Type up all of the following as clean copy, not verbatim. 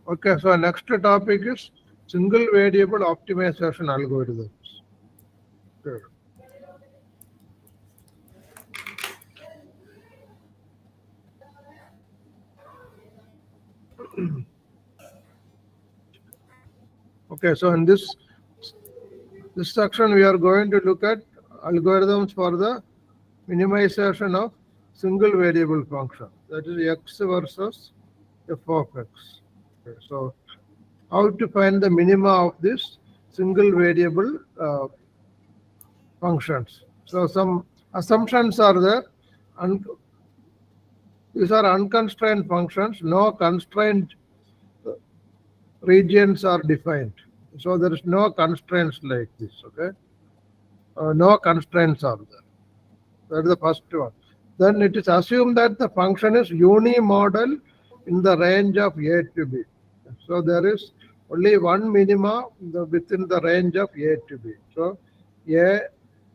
Okay, so next topic is single variable optimization algorithms. Okay. Okay, so in this section we are going to look at algorithms for the minimization of single variable function, that is x versus f of x. Okay, so how to find the minima of this single variable functions. So some assumptions are there. And these are unconstrained functions. No constraint regions are defined. So there is no constraints like this. Okay, no constraints are there. That is the first one. Then it is assumed that the function is unimodal in the range of A to B. So there is only one minima within the range of A to B. So A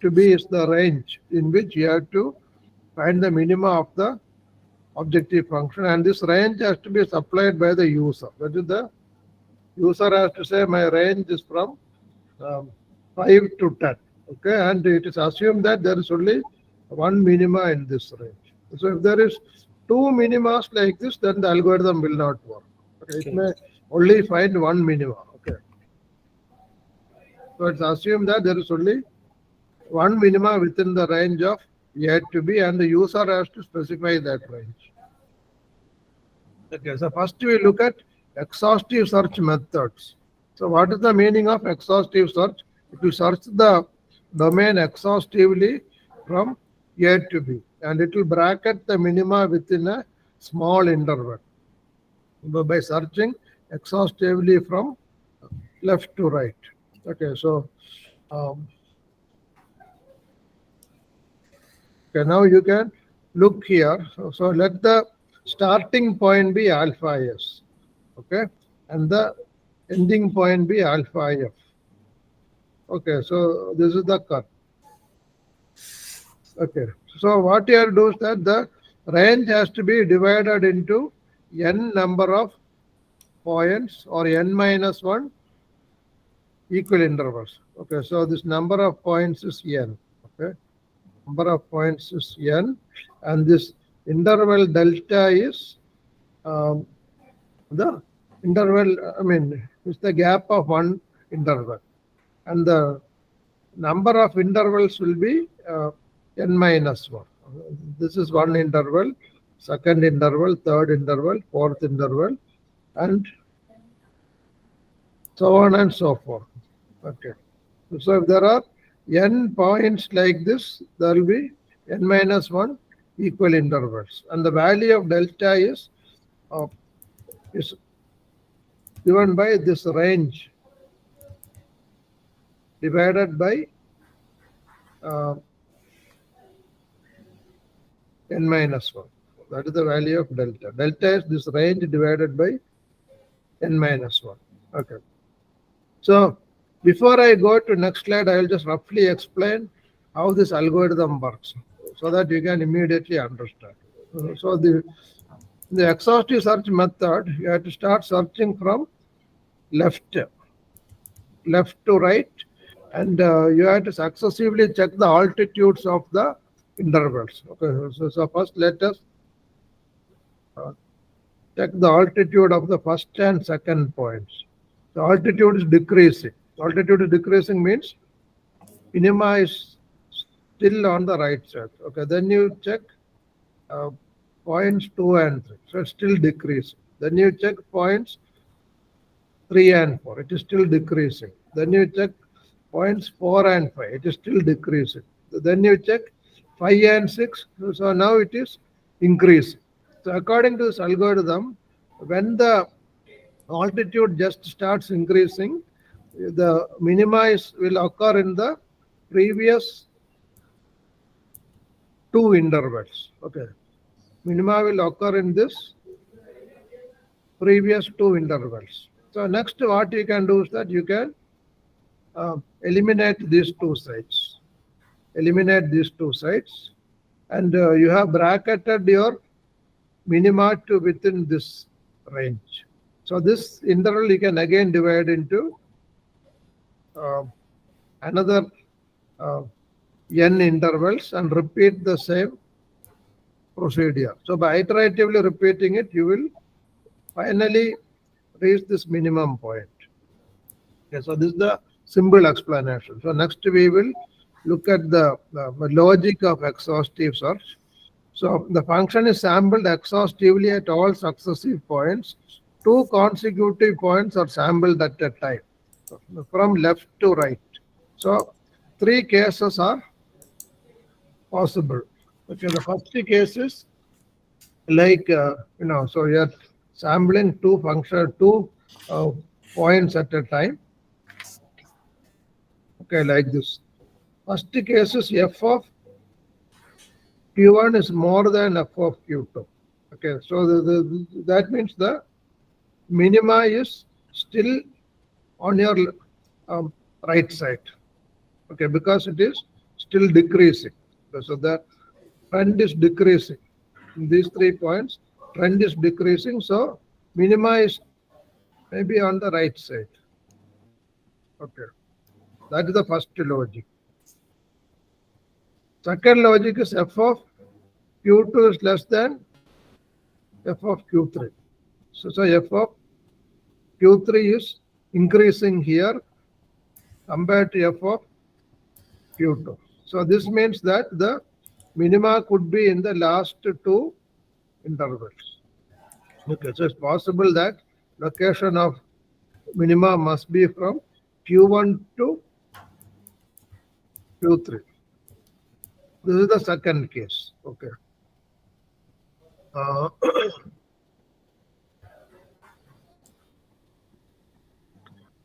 to B is the range in which you have to find the minima of the objective function, and this range has to be supplied by the user. That is, the user has to say my range is from um, 5 to 10. Okay, and it is assumed that there is only one minima in this range. So if there is two minimas like this, then the algorithm will not work. Okay, it may only find one minima. Okay, so it's assumed that there is only one minima within the range of A to B, and the user has to specify that range. Okay, so first we look at exhaustive search methods. So what is the meaning of exhaustive search? It will search the domain exhaustively from A to B, and it will bracket the minima within a small interval by searching exhaustively from left to right. Okay, so um, okay, now you can look here. So let the starting point be alpha s. Okay, and the ending point be alpha f. Okay, so this is the curve. Okay, so what you have to do is that the range has to be divided into n number of points or n minus 1 equal intervals. Okay, so this number of points is n. Okay, number of points is n, and this interval delta is the interval, I mean, it's the gap of one interval, and the number of intervals will be n minus 1. This is one interval, second interval, third interval, fourth interval, and so on and so forth. Okay. So if there are n points like this, there will be n minus 1 equal intervals, and the value of delta is given by this range divided by uh, n minus 1. That is the value of delta. Delta is this range divided by n minus 1. Okay. So before I go to next slide, I will just roughly explain how this algorithm works so that you can immediately understand. So the exhaustive search method, you have to start searching from left to right, and you have to successively check the altitudes of the intervals. Okay, so first let us check the altitude of the first and second points. The altitude is decreasing. Altitude is decreasing means minima is still on the right side. Okay, then you check uh, points 2 and 3. So it's still decreasing. Then you check points 3 and 4. It is still decreasing. Then you check points 4 and 5. It is still decreasing. Then you check 5 and 6. So now it is increasing. So according to this algorithm, when the altitude just starts increasing, the minima will occur in the previous two intervals. Okay, minima will occur in this previous two intervals. So next, what you can do is that you can eliminate these two sides. Eliminate these two sides, and you have bracketed your minima to within this range. So this interval you can again divide into another n intervals and repeat the same procedure. So by iteratively repeating it, you will finally reach this minimum point. Okay, so this is the simple explanation. So next we will look at the logic of exhaustive search. So the function is sampled exhaustively at all successive points. Two consecutive points are sampled at a time, from left to right. So three cases are possible. Okay, the first case is like so you're sampling two points at a time. Okay, like this. First case is f of q1 is more than f of q2. Okay, so that means the minima is still on your right side. Okay, because it is still decreasing. So the trend is decreasing. In these 3 points, trend is decreasing. So minima is maybe on the right side. Okay, that is the first logic. Second logic is f of q2 is less than f of q3. So f of q3 is increasing here compared to f of q2. So this means that the minima could be in the last two intervals. Okay, so it's possible that location of minima must be from q1 to q3. This is the second case. Okay.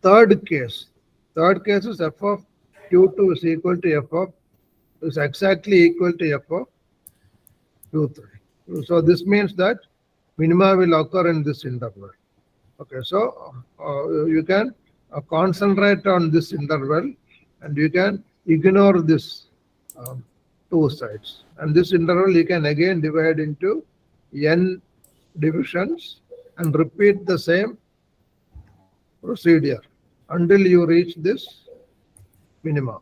Third case is f of q2 is equal to f of is exactly equal to f of q3. So this means that minima will occur in this interval. Okay, so you can concentrate on this interval and you can ignore this two sides. And this interval you can again divide into n divisions and repeat the same procedure until you reach this minima.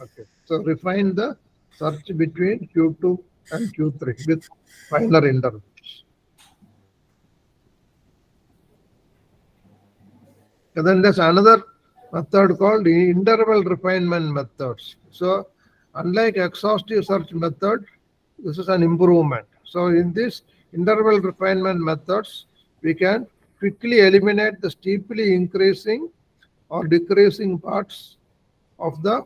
Okay, so refine the search between Q2 and Q3 with finer intervals. And then there's another method called interval refinement methods. So unlike exhaustive search method, this is an improvement. So in this interval refinement methods, we can quickly eliminate the steeply increasing or decreasing parts of the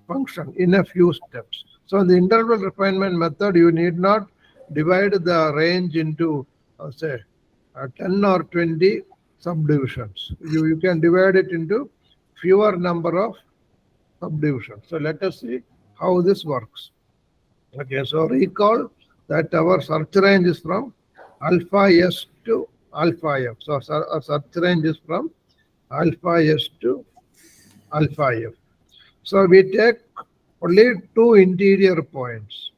function in a few steps. So in the interval refinement method, you need not divide the range into say 10 or 20 subdivisions. You can divide it into fewer number of subdivisions. So let us see how this works. Okay, so recall that our search range is from alpha S to alpha F. So our search range is from alpha S to alpha F. So we take only two interior points.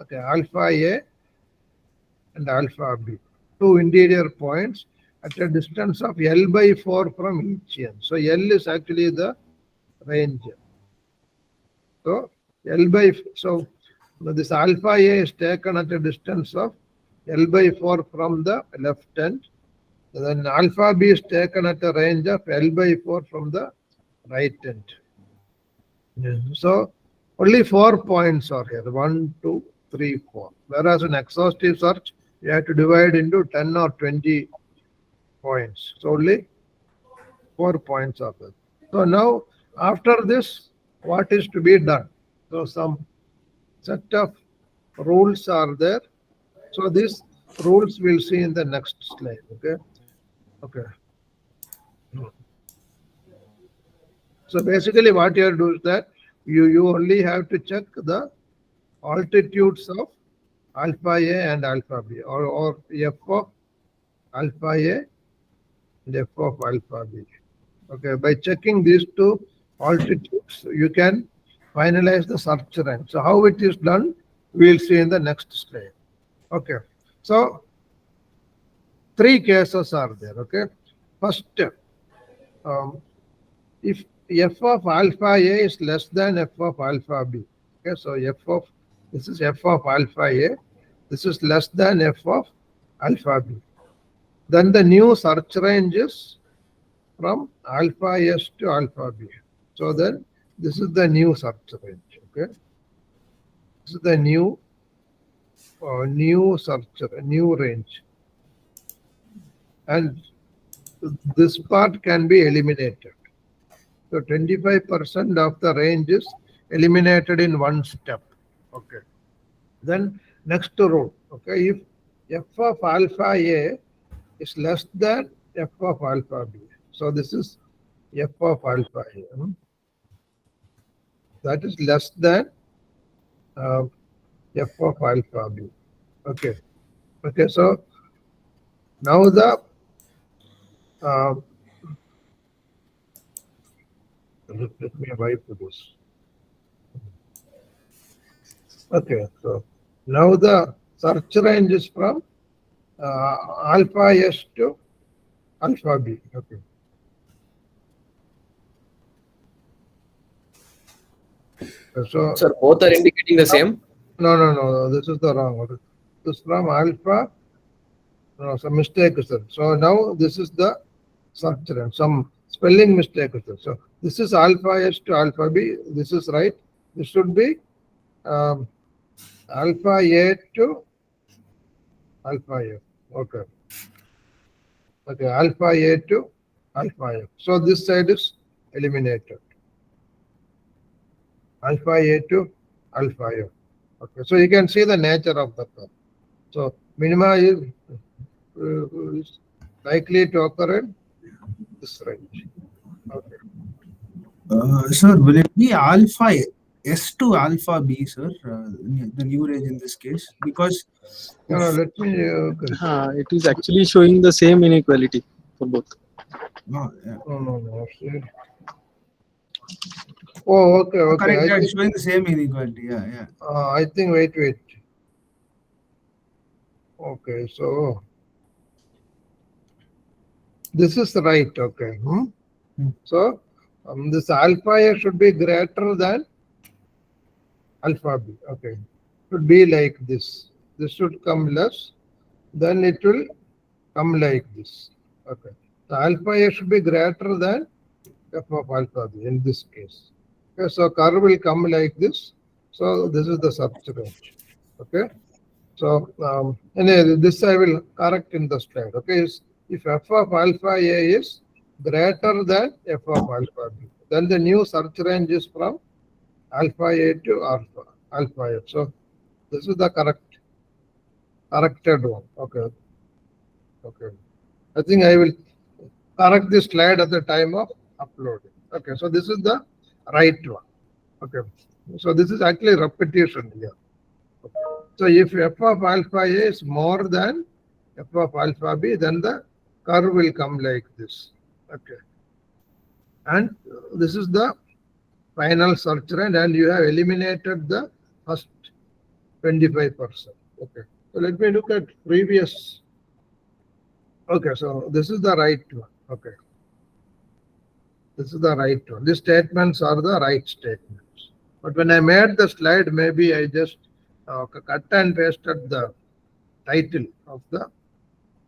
Okay, alpha A and alpha B. Two interior points at a distance of L by 4 from each end. So L is actually the range. So this alpha A is taken at a distance of L by 4 from the left end. Then alpha B is taken at a range of L by 4 from the right end. So only 4 points are here, 1, 2, 3, 4. Whereas in exhaustive search, you have to divide into 10 or 20 points. So only 4 points are there. So now after this, what is to be done? So some set of rules are there. So these rules we'll see in the next slide. Okay. So basically what you have to do is that you only have to check the altitudes of alpha A and alpha B, or f of alpha A and f of alpha B. Okay, by checking these two altitudes, you can finalize the search range. So how it is done, we'll see in the next slide. Okay, so three cases are there. Okay, first, if f of alpha a is less than f of alpha b. Okay, so this is f of alpha a. This is less than f of alpha b. Then the new search range is from alpha s to alpha b. So then this is the new search range. Okay, this is the new range, and this part can be eliminated. So 25% of the range is eliminated in one step. Okay. Then next rule. Okay, if f of alpha a is less than f of alpha b. So this is f of alpha a. That is less than f of alpha b. Okay. Okay. So now the let me wipe this. Okay, so now the search range is from alpha s to alpha b. Okay. So Sir, both are indicating the same? No. This is the wrong one. This is from alpha. No, some mistake is there. So now this is the search range. Some spelling mistake is there. So this is alpha s to alpha b. This is right. This should be alpha a to alpha f. Okay. Okay, alpha a to alpha f. So this side is eliminated. Alpha a to alpha f. Okay, so you can see the nature of the curve. So minima is likely to occur in this range. Okay. Sir, will it be alpha S to alpha B, sir? The new range in this case, because No, let me. It is actually showing the same inequality for both. no. No. See. Oh, okay. Correct, I it's showing the same inequality. Yeah. I think. Wait. Okay, so this is right. Okay. So this alpha a should be greater than alpha b. Okay, should be like this. This should come less, then it will come like this. Okay, the alpha a should be greater than f of alpha b in this case. Okay, so curve will come like this. So this is the search range. Okay, so anyway, this I will correct in the slide. Okay, if f of alpha a is greater than f of alpha b, then the new search range is from alpha a to alpha f. So this is the corrected one. Okay. I think I will correct this slide at the time of uploading. Okay, so this is the right one. Okay, so this is actually repetition here. Okay. So if f of alpha a is more than f of alpha b, then the curve will come like this. Okay, and this is the final search range, and you have eliminated the first 25%. Okay, so let me look at previous. Okay, so this is the right one. Okay, this is the right one. These statements are the right statements. But when I made the slide, maybe I just cut and pasted the title of the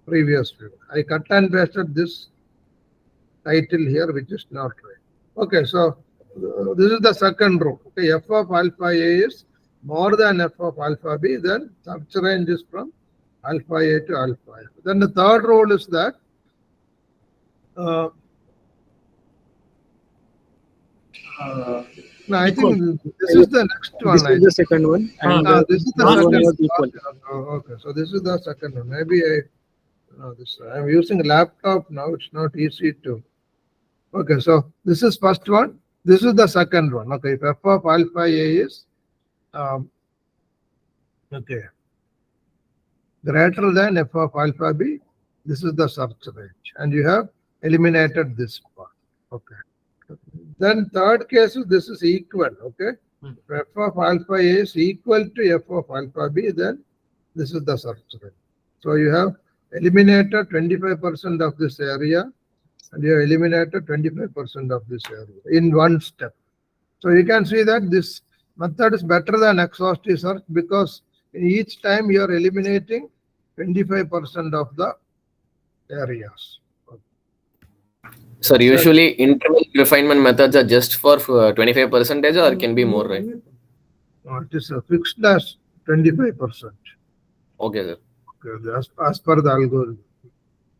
previous view. I cut and pasted this title here, which is not right. Okay, so this is the second rule. Okay, f of alpha a is more than f of alpha b, then search range is from alpha a to alpha f. Then the third rule is that no, I think this is the next one. This is the second one. And this is the one second was equal. Okay, so this is the second one. Maybe I'm using a laptop now. It's not easy to. Okay, so this is first one. This is the second one. Okay, if f of alpha a is greater than f of alpha b, this is the search range, and you have eliminated this part. Okay. Then third case is this is equal. Okay, if f of alpha a is equal to f of alpha b, then this is the search range. So you have eliminated 25% of this area and you have eliminated 25% of this area in one step. So you can see that this method is better than exhaustive search because in each time you are eliminating 25% of the areas. So usually interval refinement methods are just for 25% or can be more, right? It is fixed as 25%. Okay, sir. Okay, as per the algorithm.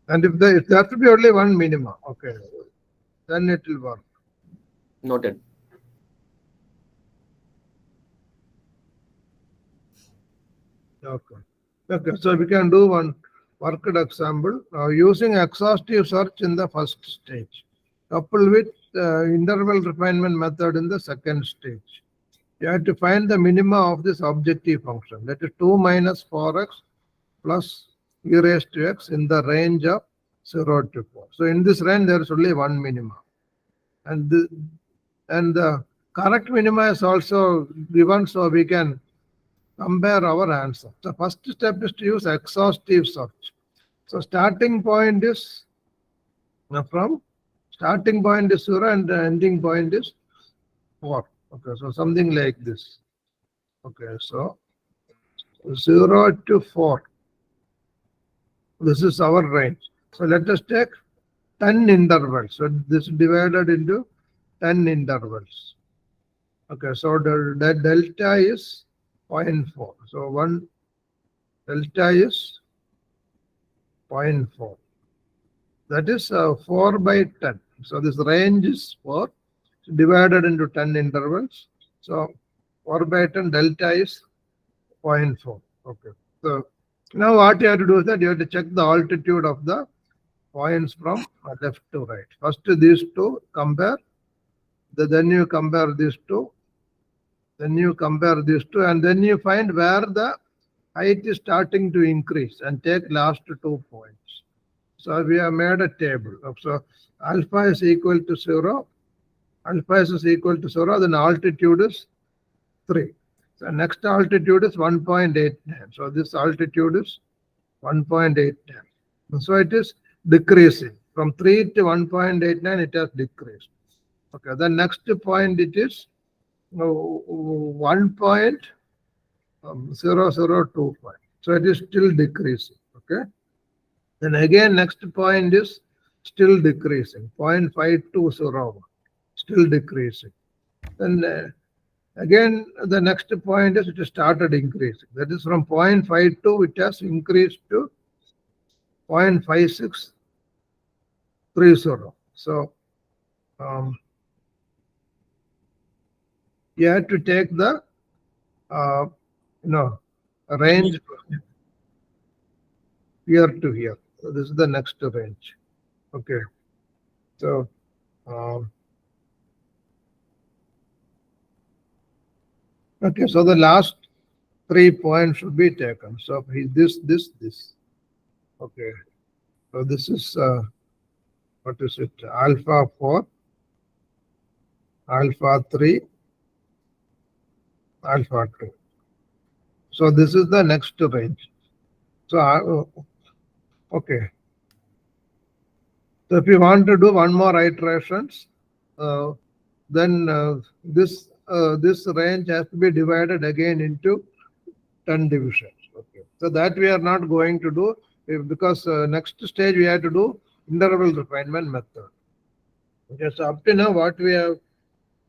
And if there has to be only one minima, okay, then it will work. Noted. Okay. Okay, so we can do one worked example using exhaustive search in the first stage, coupled with interval refinement method in the second stage. You have to find the minima of this objective function, that is 2 minus 4x plus e raised to x in the range of 0 to 4. So in this range, there is only one minima. And the correct minima is also given, so we can compare our answer. The first step is to use exhaustive search. So starting point is starting point is 0 and the ending point is 4. Okay, so something like this. Okay, so 0 to 4. This is our range. So let us take 10 intervals. So this is divided into 10 intervals. Okay, so the delta is 0.4. So one delta is 0.4. That is 4 by 10. So this range is 4 divided into 10 intervals. So 4 by 10 delta is 0.4. Okay. So now what you have to do is that you have to check the altitude of the points from left to right. First these two compare. Then you compare these two. Then you compare these two and then you find where the height is starting to increase and take last 2 points. So we have made a table. So alpha is equal to 0. Alpha is equal to 0. Then altitude is 3. So next altitude is 1.89. So this altitude is 1.89. So it is decreasing. From 3 to 1.89, it has decreased. Okay. The next point it is 1.0025. So it is still decreasing. Okay. Then again, next point is still decreasing. 0.5201. Still decreasing. Then again, the next point is it has started increasing. That is from 0.52, it has increased to 0.5630. So you have to take the range from here to here. So this is the next range. Okay. So okay, so the last 3 points should be taken. So this. Okay. So this is what is it? Alpha 4, alpha 3, alpha 2. So this is the next range. So okay. So if you want to do one more iterations, then this range has to be divided again into 10 divisions. Okay. So that we are not going to do because next stage we have to do interval refinement method. Okay. So up to now what we have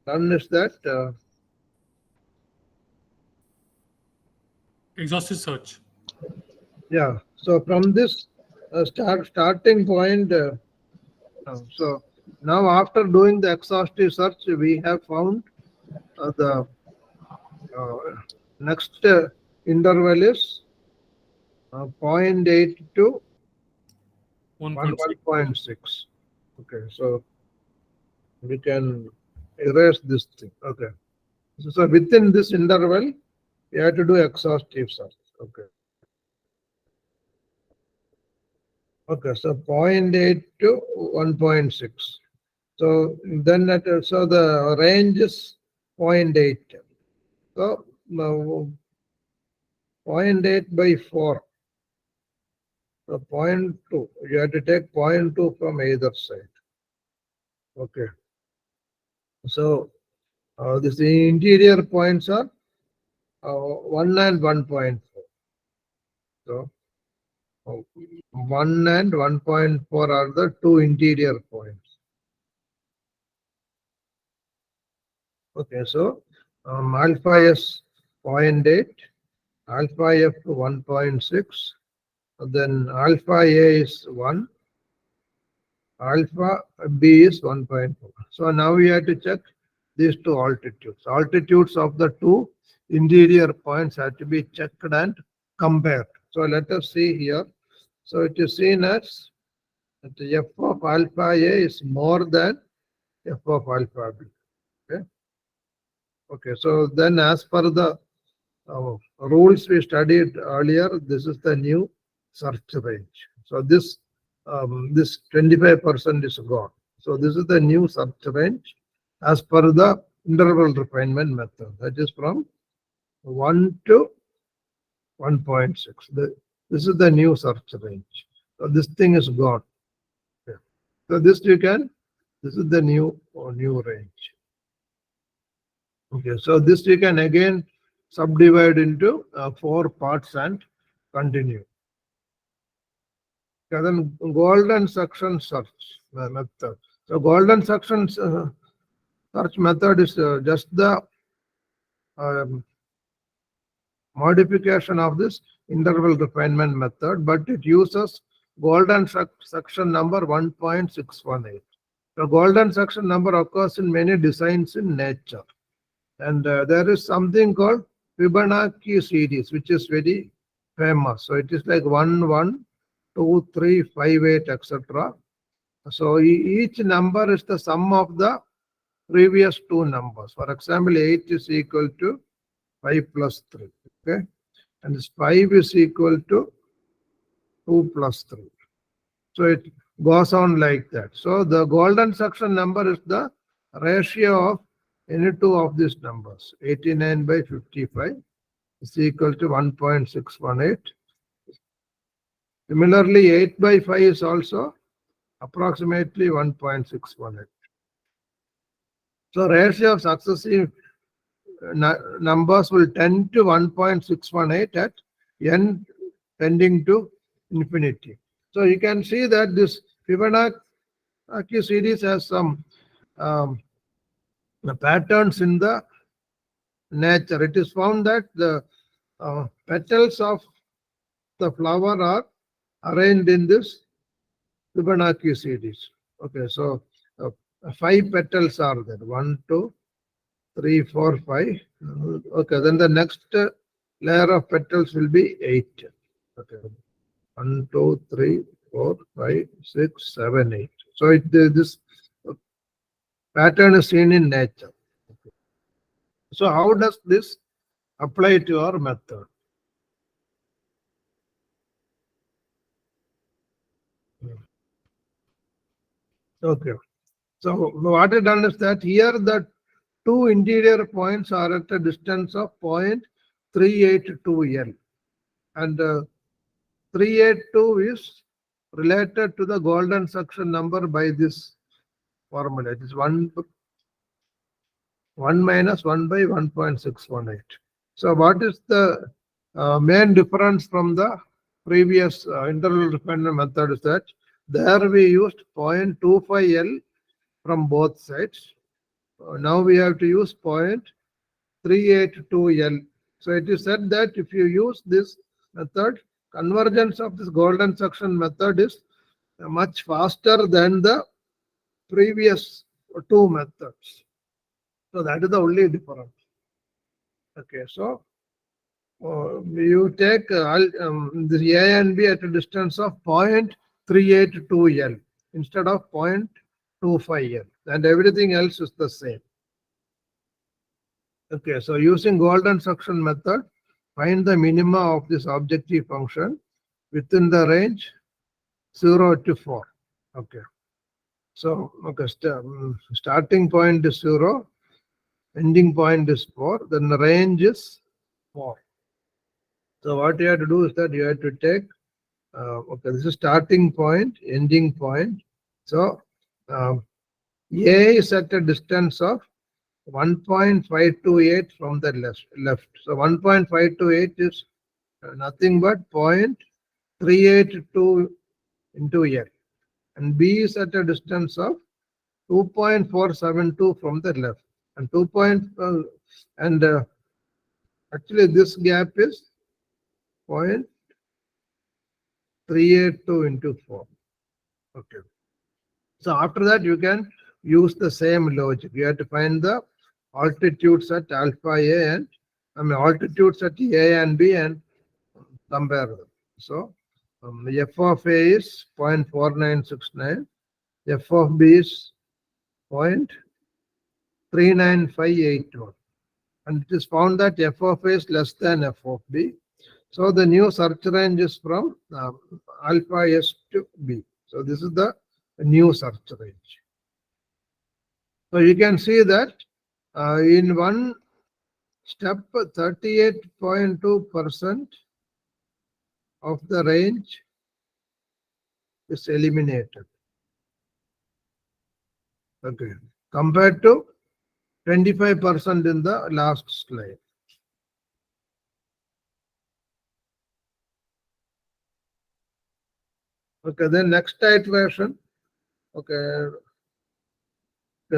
done is that exhaustive search. Yeah. So from this starting point, so now after doing the exhaustive search, we have found the next interval is 0.8 to 1.6. Okay. So we can erase this thing. Okay. So within this interval, you have to do exhaustive search. Okay. Okay, so 0.8 to 1.6. So then so the range is 0.8. So 0.8 by 4. So 0.2, you have to take 0.2 from either side. Okay. So this interior points are 1 and 1.4. So 1 and 1.4 are the two interior points. Okay, so alpha S 0.8, alpha F 1.6, then alpha A is 1, alpha B is 1.4. So now we have to check these two altitudes. Altitudes of the two interior points have to be checked and compared. So let us see here. So it is seen as that f of alpha A is more than f of alpha B. Okay. Okay. So then as per the rules we studied earlier, this is the new search range. So this 25% is gone. So this is the new search range as per the interval refinement method. That is from 1 to 1.6. This is the new search range. So this thing is gone. Okay. So this is the new range. Okay, so this you can again subdivide into 4 parts and continue. Okay, then golden section search method. So golden section search method is just the modification of this interval refinement method, but it uses golden section number 1.618. The golden section number occurs in many designs in nature. And there is something called Fibonacci series, which is very famous. So it is like 1, 1, 2, 3, 5, 8, etc. So each number is the sum of the previous two numbers. For example, 8 is equal to 5 plus 3. Okay. And this 5 is equal to 2 plus 3. So it goes on like that. So the golden section number is the ratio of any two of these numbers. 89 by 55 is equal to 1.618. Similarly, 8 by 5 is also approximately 1.618. So ratio of successive numbers will tend to 1.618 at n tending to infinity. So you can see that this Fibonacci series has some patterns in the nature. It is found that the petals of the flower are arranged in this Fibonacci series. Okay, so 5 petals are there. 1, 2, 3, 4, 5. Okay, then the next layer of petals will be 8. Okay, 1, 2, 3, 4, 5, 6, 7, 8. So this pattern is seen in nature. Okay. So how does this apply to our method? Okay. So what I've done is that here the two interior points are at a distance of 0.382 L. And 382 is related to the golden section number by this formula. It is 1 minus 1 by 1.618. So what is the main difference from the previous interval refinement method is that there we used 0.25 L from both sides. Now we have to use 0.382 L. So it is said that if you use this method, convergence of this golden section method is much faster than the previous two methods. So that is the only difference. Okay, so you take this A and B at a distance of 0.382 L instead of 0.25 L, and everything else is the same. Okay, so using golden section method, find the minima of this objective function within the range 0 to 4. Okay. So, okay, starting point is 0, ending point is 4, then the range is 4. So what you have to do is that you have to take Okay, this is starting point, ending point. So A is at a distance of 1.528 from the left. So 1.528 is nothing but 0.382 into L. And B is at a distance of 2.472 from the left. And actually this gap is 0.382 into 4. Okay. So after that, you can use the same logic. You have to find the altitudes at alpha A and altitudes at A and B and compare them. So f of A is 0.4969, f of B is 0.39581. And it is found that f of A is less than f of B. So the new search range is from alpha S to B. So this is the new search range. So you can see that in one step, 38.2% of the range is eliminated. Okay, compared to 25% in the last slide. Okay, then next iteration. Okay,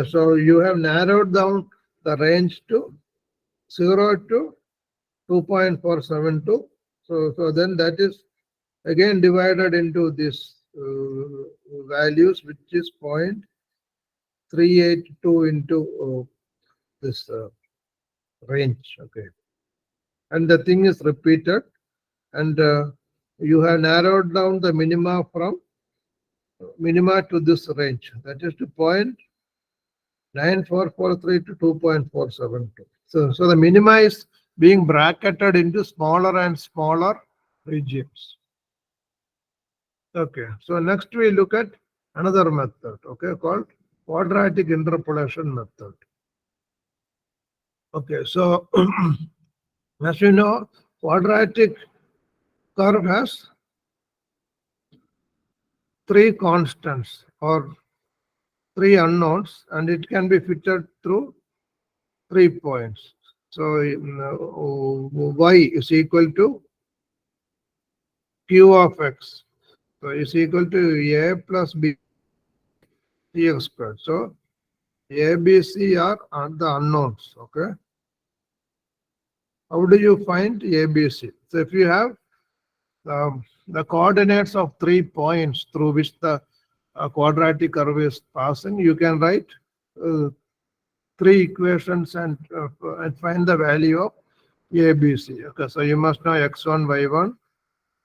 so you have narrowed down the range to 0 to 2.472. So then that is again divided into these values, which is 0.382 into this range. Okay, and the thing is repeated, and you have narrowed down the minima from minima to this range, that is to 0.9443 to 2.472. So the minima is being bracketed into smaller and smaller regions. Okay, so next we look at another method, okay, called quadratic interpolation method. Okay, so as you know, quadratic curve has three constants or three unknowns, and it can be fitted through 3 points. So y is equal to q of x. So is equal to a plus b x squared. So a, b, c are the unknowns. Okay. How do you find a, b, c? So if you have the coordinates of 3 points through which the quadratic curve is passing, you can write 3 equations and find the value of a, b, c. Okay, so you must know x1, y1,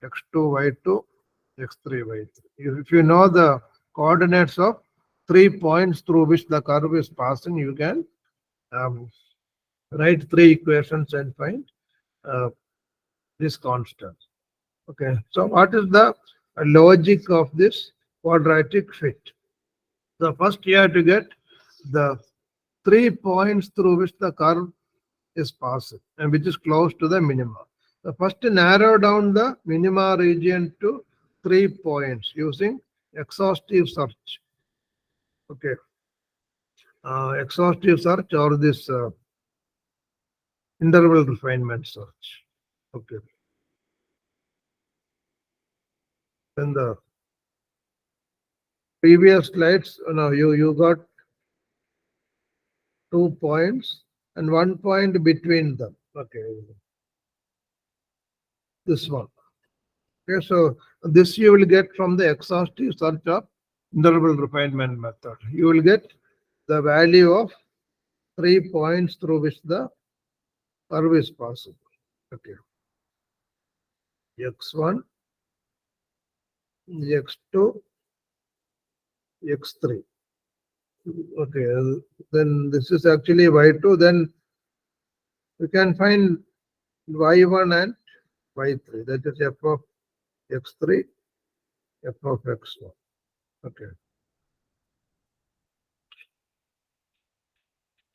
x2, y2, x3, y3. If you know the coordinates of 3 points through which the curve is passing, you can write 3 equations and find this constant. Okay, so what is the logic of this quadratic fit? So first you have to get the 3 points through which the curve is passing and which is close to the minima. So first narrow down the minima region to 3 points using exhaustive search. Okay, exhaustive search or this interval refinement search. Okay. In the previous slides, you got 2 points and 1 point between them. Okay, this one. Okay, so this you will get from the exhaustive search of interval refinement method. You will get the value of 3 points through which the curve is possible. Okay, x1, x2, x3. Okay, then this is actually y2. Then we can find y1 and y3. That is f of x3, f of x1. Okay.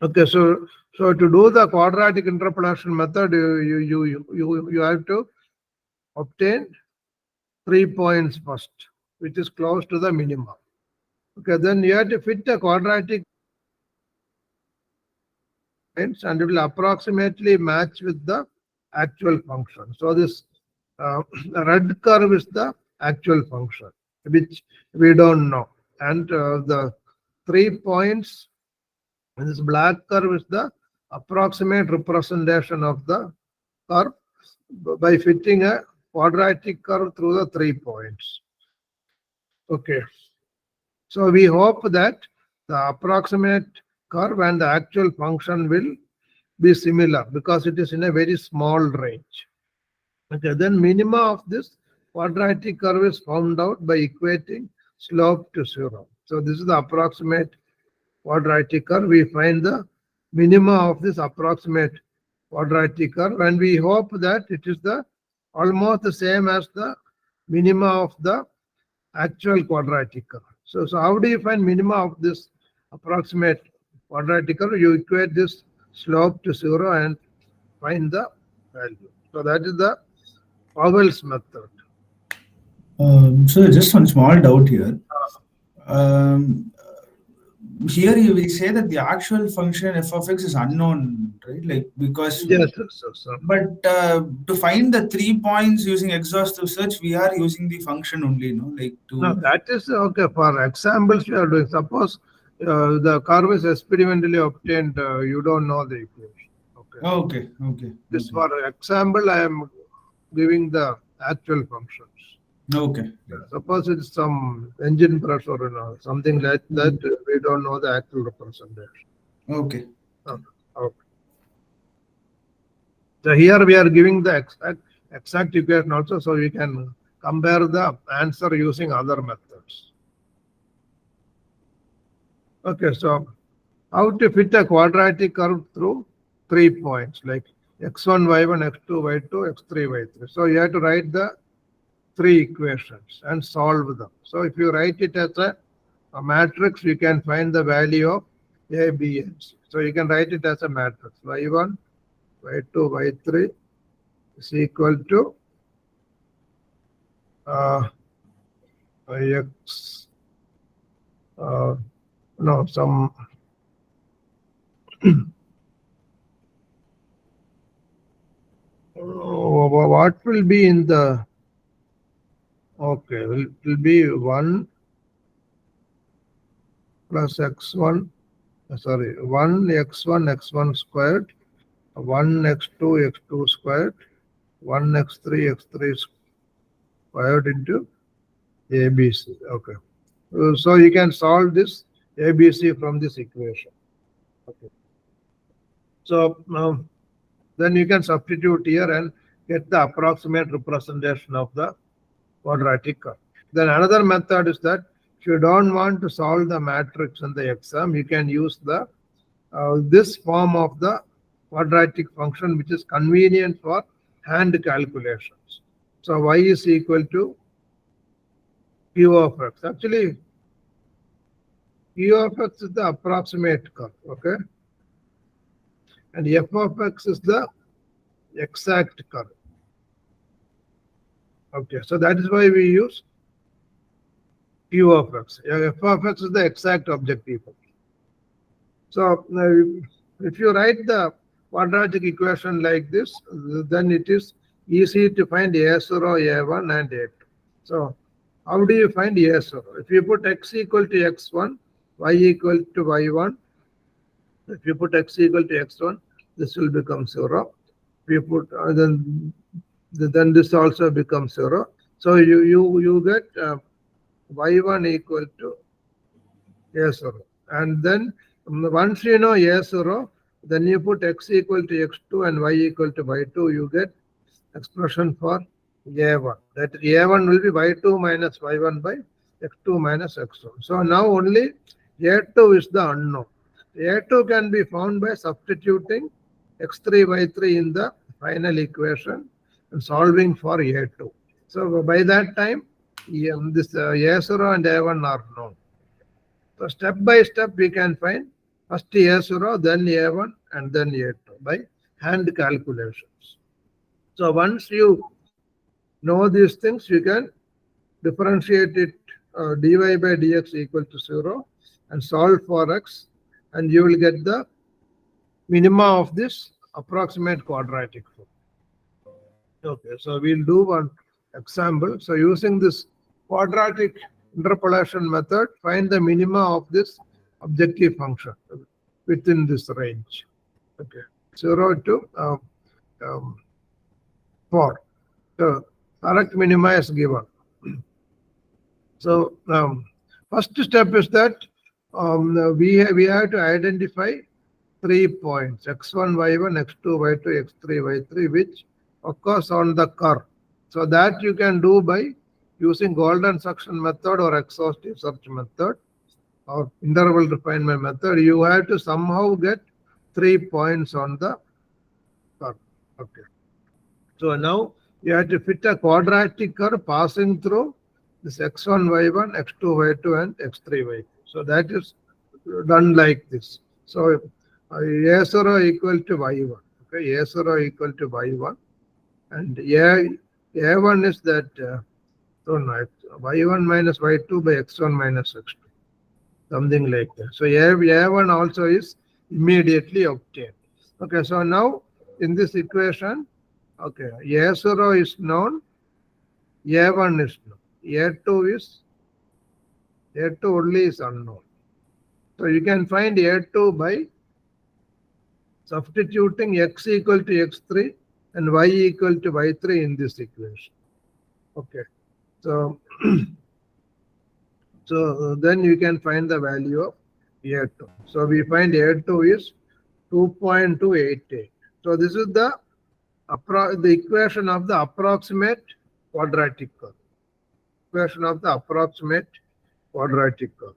Okay, so to do the quadratic interpolation method, you have to obtain 3 points first, which is close to the minimum. Okay, then you have to fit a quadratic and it will approximately match with the actual function. So this red curve is the actual function, which we don't know. And the 3 points, and this black curve is the approximate representation of the curve by fitting a quadratic curve through the 3 points. Okay. So we hope that the approximate curve and the actual function will be similar because it is in a very small range. Okay, then minima of this quadratic curve is found out by equating slope to 0. So this is the approximate quadratic curve. We find the minima of this approximate quadratic curve, and we hope that it is the almost the same as the minima of the actual quadratic curve. So how do you find minima of this approximate quadratic curve? You equate this slope to 0 and find the value. So that is the Powell's method. So just one small doubt here. Here we say that the actual function f of x is unknown, right? Like because Yes, sir. But to find the 3 points using exhaustive search, we are using the function only, no? Like to. No, that is okay. For examples, you are doing. Suppose the curve is experimentally obtained. You don't know the equation. Okay. Okay. This for example, I am giving the actual functions. Okay. Suppose it's some engine pressure, something like that. We don't know the actual representation. Okay. Okay. So here we are giving the exact equation also, so we can compare the answer using other methods. Okay, so how to fit a quadratic curve through 3 points like x1, y1, x2, y2, x3, y3. So you have to write the 3 equations and solve them. So if you write it as a matrix, you can find the value of A, B, and C. So you can write it as a matrix. Y1, y2, y3 is equal to x, no, some what will be in the, okay, it will be 1 plus x1, sorry, 1 x1, x1 squared, 1 x2, x2 squared, 1 x3, x3 squared into ABC. Okay. So you can solve this ABC from this equation. Okay. So then you can substitute here and get the approximate representation of the quadratic curve. Then another method is that if you don't want to solve the matrix in the exam, you can use the this form of the quadratic function, which is convenient for hand calculations. So y is equal to q of x. Actually, q of x is the approximate curve, okay? And f of x is the exact curve. Okay, so that is why we use q of x. F of x is the exact objective function. So if you write the quadratic equation like this, then it is easy to find A0, A1 and A2. So how do you find A0? If you put x equal to x1, y equal to y1, if you put x equal to x1, this will become 0. If you put then this also becomes 0. So you get y1 equal to A0. And then once you know A0, then you put x equal to x2 and y equal to y2, you get expression for A1. That A1 will be y2 minus y1 by x2 minus x1. So now only A2 is the unknown. A2 can be found by substituting x3, y3 in the final equation and solving for A2. So by that time, this A0 and A1 are known. So step by step, we can find first A0, then A1, and then A2 by hand calculations. So once you know these things, you can differentiate it dy by dx equal to 0 and solve for x, and you will get the minima of this approximate quadratic form. Okay, so we'll do one example. So using this quadratic interpolation method, find the minima of this objective function within this range. Okay, 0 to 4. So correct minima is given. So first step is that we have to identify 3 points: x1, y1, x2, y2, x3, y3, which occurs on the curve. So that you can do by using golden suction method or exhaustive search method or interval refinement method. You have to somehow get 3 points on the curve. Okay. So now you have to fit a quadratic curve passing through this x1, y1, x2, y2, and x3, y2. So that is done like this. So a0 equal to y1. Okay, a0 equal to y1, and a1 is that y1 minus y2 by x1 minus x2, something like that. So a1 also is immediately obtained. Okay, so now in this equation, okay, a0 is known, a1 is known, a2 only is unknown. So you can find a2 by substituting x equal to x3 and y equal to y3 in this equation. Okay, so so then you can find the value of a2. So we find a2 is 2.288. So this is the equation of the approximate quadratic curve. Equation of the approximate quadratic curve.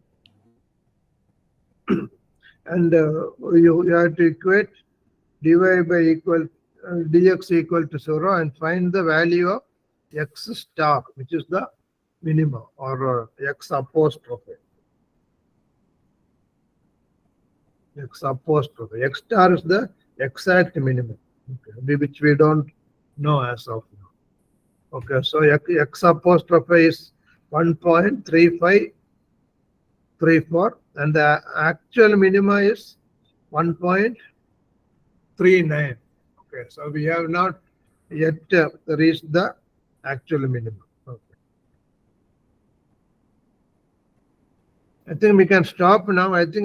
And you have to equate dy by dx equal to 0 and find the value of x star, which is the minimum, or x apostrophe. X apostrophe. X star is the exact minimum, okay, which we don't know as of now. Okay, so x apostrophe is 1.3534 and the actual minima is 1.39. Okay, so we have not yet reached the actual minimum. Okay. I think we can stop now. I think